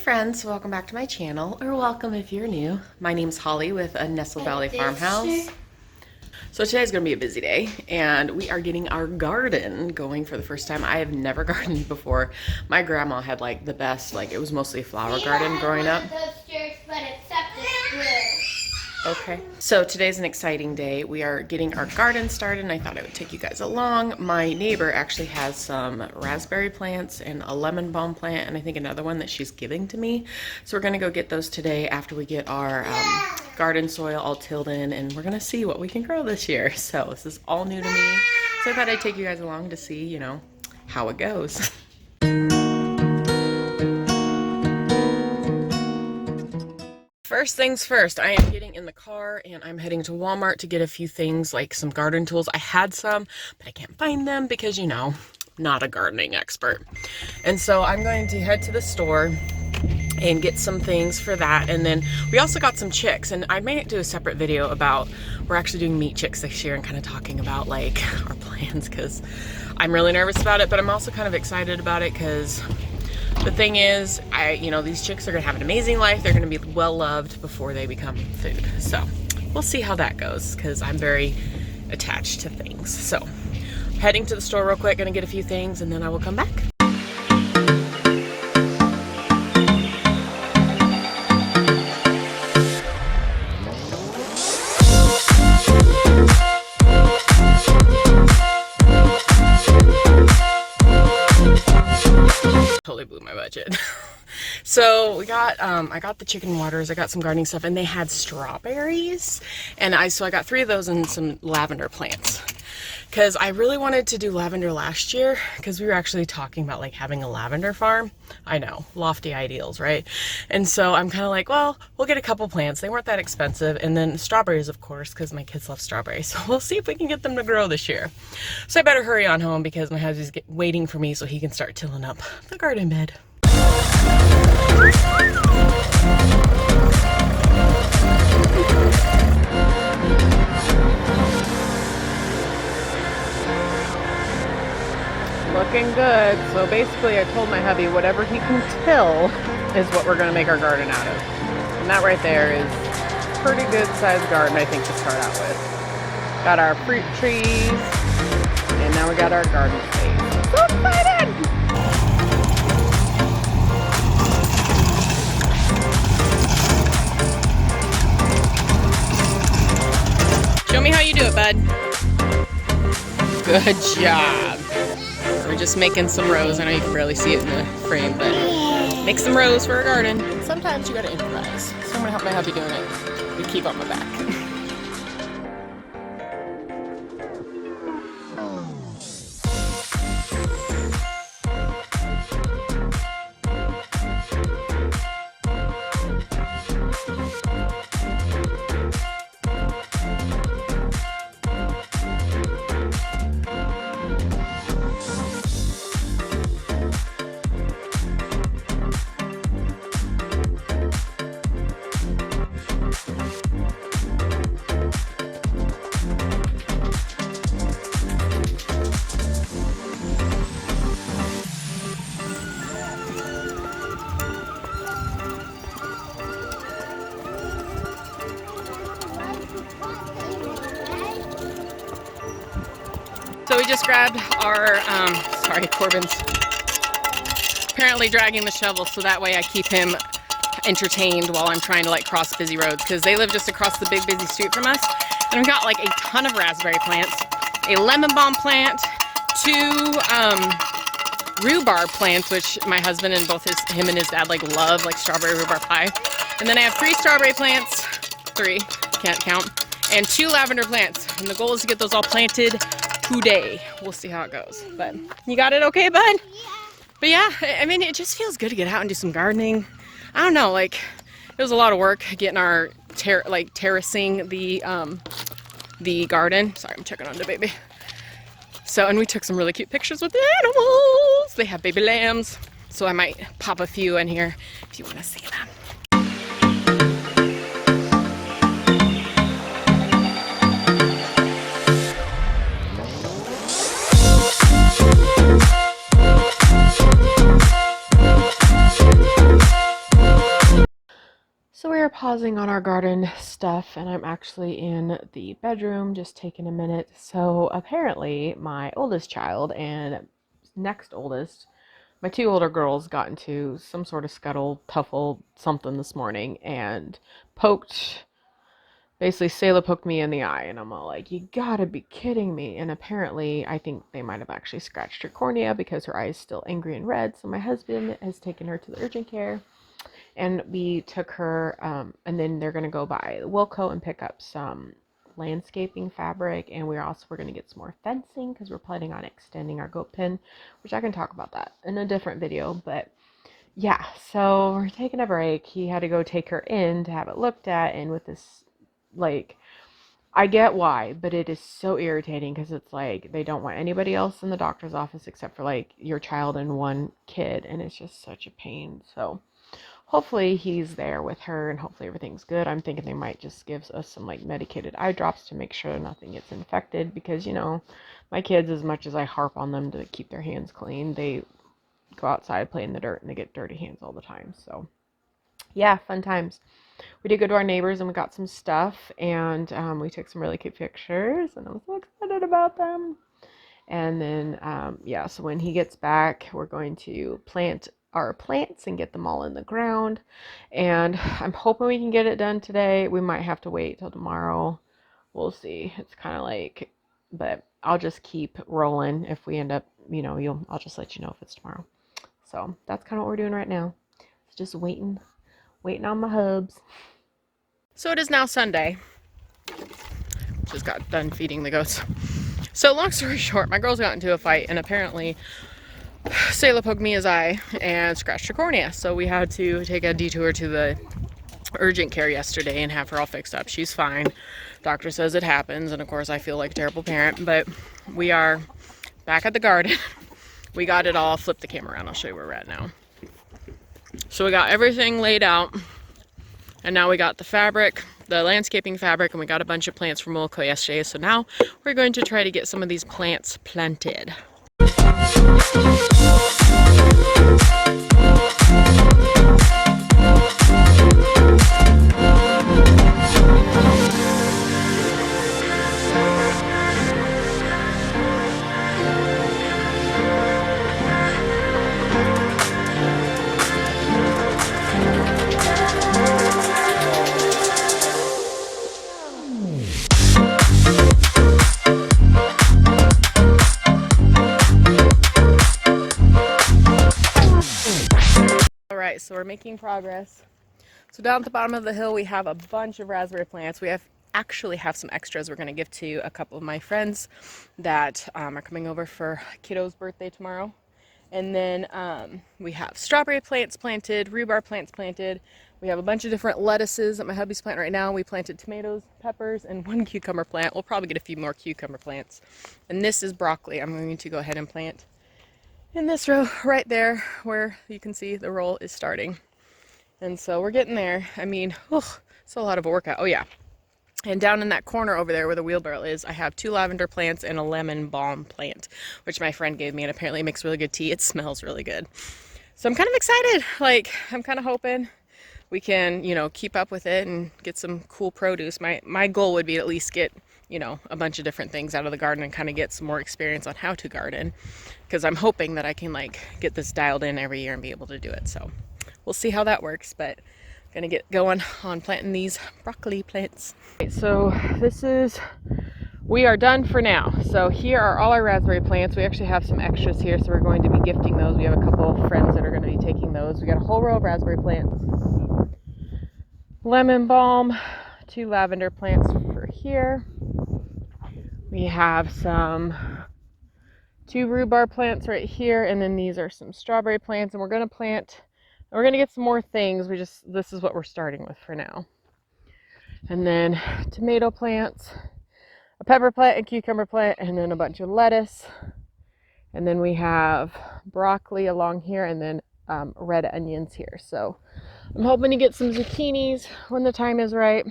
friends, welcome back to my channel, or welcome if you're new. My name's Holly with a Nestle Valley Farmhouse. So today's gonna be a busy day and we are getting our garden going for the first time. I have never gardened before. My grandma had like the best, like it was mostly a flower garden growing up. Okay, so today's an exciting day. We are getting our garden started and I thought I would take you guys along. My neighbor actually has some raspberry plants and a lemon balm plant and I think another one that she's giving to me. So we're gonna go get those today after we get our garden soil all tilled in, and we're gonna see what we can grow this year. So this is all new to me. So I thought I'd take you guys along to see, you know, how it goes. First things first, I am getting in the car and I'm heading to Walmart to get a few things like some garden tools. I had some, but I can't find them because, you know, not a gardening expert. And so I'm going to head to the store and get some things for that. And then we also got some chicks, and I may do a separate video about, we're actually doing meat chicks this year and kind of talking about like our plans, because I'm really nervous about it, but I'm also kind of excited about it because the thing is, you know, these chicks are gonna have an amazing life. They're gonna be well loved before they become food. So we'll see how that goes because I'm very attached to things. So heading to the store real quick, gonna get a few things and then I will come back. Totally blew my budget. So we got I got the chicken waters, I got some gardening stuff, and they had strawberries, and I got 3 of those and some lavender plants because I really wanted to do lavender last year because we were actually talking about like having a lavender farm. I know, lofty ideals, right? And so I'm kind of like, well, we'll get a couple plants. They weren't that expensive, and then strawberries, of course, because my kids love strawberries. So we'll see if we can get them to grow this year. So I better hurry on home because my husband's waiting for me so he can start tilling up the garden bed. Looking good. So basically I told my hubby whatever he can till is what we're going to make our garden out of. And that right there is a pretty good sized garden, I think, to start out with. Got our fruit trees, and now we got our garden space. So excited! Show me how you do it, bud. Good job. So we're just making some rows. I know you can barely see it in the frame, but make some rows for a garden. And sometimes you gotta improvise. So I'm gonna help my hubby doing it. We keep on my back. So we just grabbed our, sorry, Corbin's apparently dragging the shovel so that way I keep him entertained while I'm trying to like cross busy roads, because they live just across the big busy street from us. And we've got like a ton of raspberry plants, a lemon balm plant, 2 rhubarb plants, which my husband and both him and his dad like love, like strawberry rhubarb pie. And then I have 3 strawberry plants, 3, can't count, and 2 lavender plants. And the goal is to get those all planted today. We'll see how it goes. But you got it okay, bud? Yeah. But yeah, I mean, it just feels good to get out and do some gardening. I don't know, like it was a lot of work getting our terracing the garden. Sorry, I'm checking on the baby. So, and we took some really cute pictures with the animals. They have baby lambs. So I might pop a few in here if you want to see them. we're pausing on our garden stuff, and I'm actually in the bedroom just taking a minute. So apparently my oldest child and next oldest, my two older girls, got into some sort of scuttle, tuffle, something this morning and basically Selah poked me in the eye, and I'm all like, you gotta be kidding me. And apparently I think they might have actually scratched her cornea because her eye is still angry and red. So my husband has taken her to the urgent care. And we took her, and then they're going to go by Wilco and pick up some landscaping fabric. And we're going to get some more fencing because we're planning on extending our goat pen, which I can talk about that in a different video. But yeah, so we're taking a break. He had to go take her in to have it looked at. And with this, like, I get why, but it is so irritating because it's like they don't want anybody else in the doctor's office except for like your child and one kid. And it's just such a pain. So hopefully he's there with her and hopefully everything's good. I'm thinking they might just give us some like medicated eye drops to make sure nothing gets infected because, you know, my kids, as much as I harp on them to keep their hands clean, they go outside, play in the dirt, and they get dirty hands all the time. So yeah, fun times. We did go to our neighbors and we got some stuff, and we took some really cute pictures, and I'm so excited about them. And then, yeah, so when he gets back, we're going to plant our plants and get them all in the ground. And I'm hoping we can get it done today. We might have to wait till tomorrow. We'll see. It's kind of like, but I'll just keep rolling. If we end up, you know, I'll just let you know if it's tomorrow. So that's kind of what we're doing right now. It's just waiting on my hubs. So it is now Sunday. Just got done feeding the goats. So long story short, my girls got into a fight, and apparently Selah poked me his eye and scratched her cornea. So we had to take a detour to the urgent care yesterday and have her all fixed up. She's fine. Doctor says it happens, and of course I feel like a terrible parent, but we are back at the garden. We got it all. Flip the camera around. I'll show you where we're at now. So we got everything laid out, and now we got the fabric, the landscaping fabric, and we got a bunch of plants from Wilco yesterday. So now we're going to try to get some of these plants planted. So we're making progress. So down at the bottom of the hill we have a bunch of raspberry plants. We actually have some extras we're going to give to a couple of my friends that are coming over for kiddo's birthday tomorrow. And then we have strawberry plants planted, rhubarb plants planted. We have a bunch of different lettuces that my hubby's planting right now. We planted tomatoes, peppers, and one cucumber plant. We'll probably get a few more cucumber plants. And this is broccoli. I'm going to go ahead and plant in this row right there where you can see the roll is starting. And so we're getting there. I mean, it's a lot of a workout. Oh yeah. And down in that corner over there where the wheelbarrow is, I have 2 lavender plants and a lemon balm plant, which my friend gave me, and apparently it makes really good tea. It smells really good. So I'm kind of excited. Like, I'm kind of hoping we can, you know, keep up with it and get some cool produce. My goal would be to at least get, you know, a bunch of different things out of the garden and kind of get some more experience on how to garden, because I'm hoping that I can like get this dialed in every year and be able to do it. So we'll see how that works, but I'm gonna get going on planting these broccoli plants. Okay, so we are done for now. So here are all our raspberry plants. We actually have some extras here, so we're going to be gifting those. We have a couple of friends that are going to be taking those. We got a whole row of raspberry plants, lemon balm, 2 lavender plants for here. We have some 2 rhubarb plants right here, and then these are some strawberry plants, and we're going to get some more things. This is what we're starting with for now. And then tomato plants, a pepper plant, a cucumber plant, and then a bunch of lettuce. And then we have broccoli along here, and then red onions here. So I'm hoping to get some zucchinis when the time is right,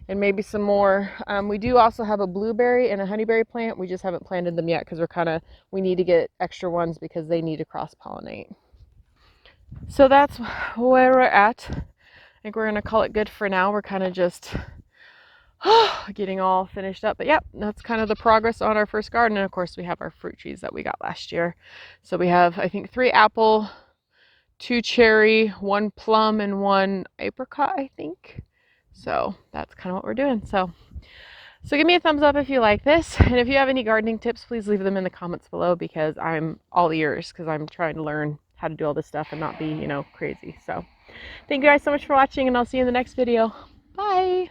and maybe some more. We do also have a blueberry and a honeyberry plant. We just haven't planted them yet because we need to get extra ones because they need to cross-pollinate. So that's where we're at. think we're gonna call it good for now. We're kind of just getting all finished up. But yep, that's kind of the progress on our first garden. And of course we have our fruit trees that we got last year. So we have, I think, 3 apple, 2 cherry, 1 plum, and 1 apricot, I think. So that's kind of what we're doing. So give me a thumbs up if you like this. And if you have any gardening tips, please leave them in the comments below, because I'm all ears, because I'm trying to learn how to do all this stuff and not be, crazy. So thank you guys so much for watching, and I'll see you in the next video. Bye.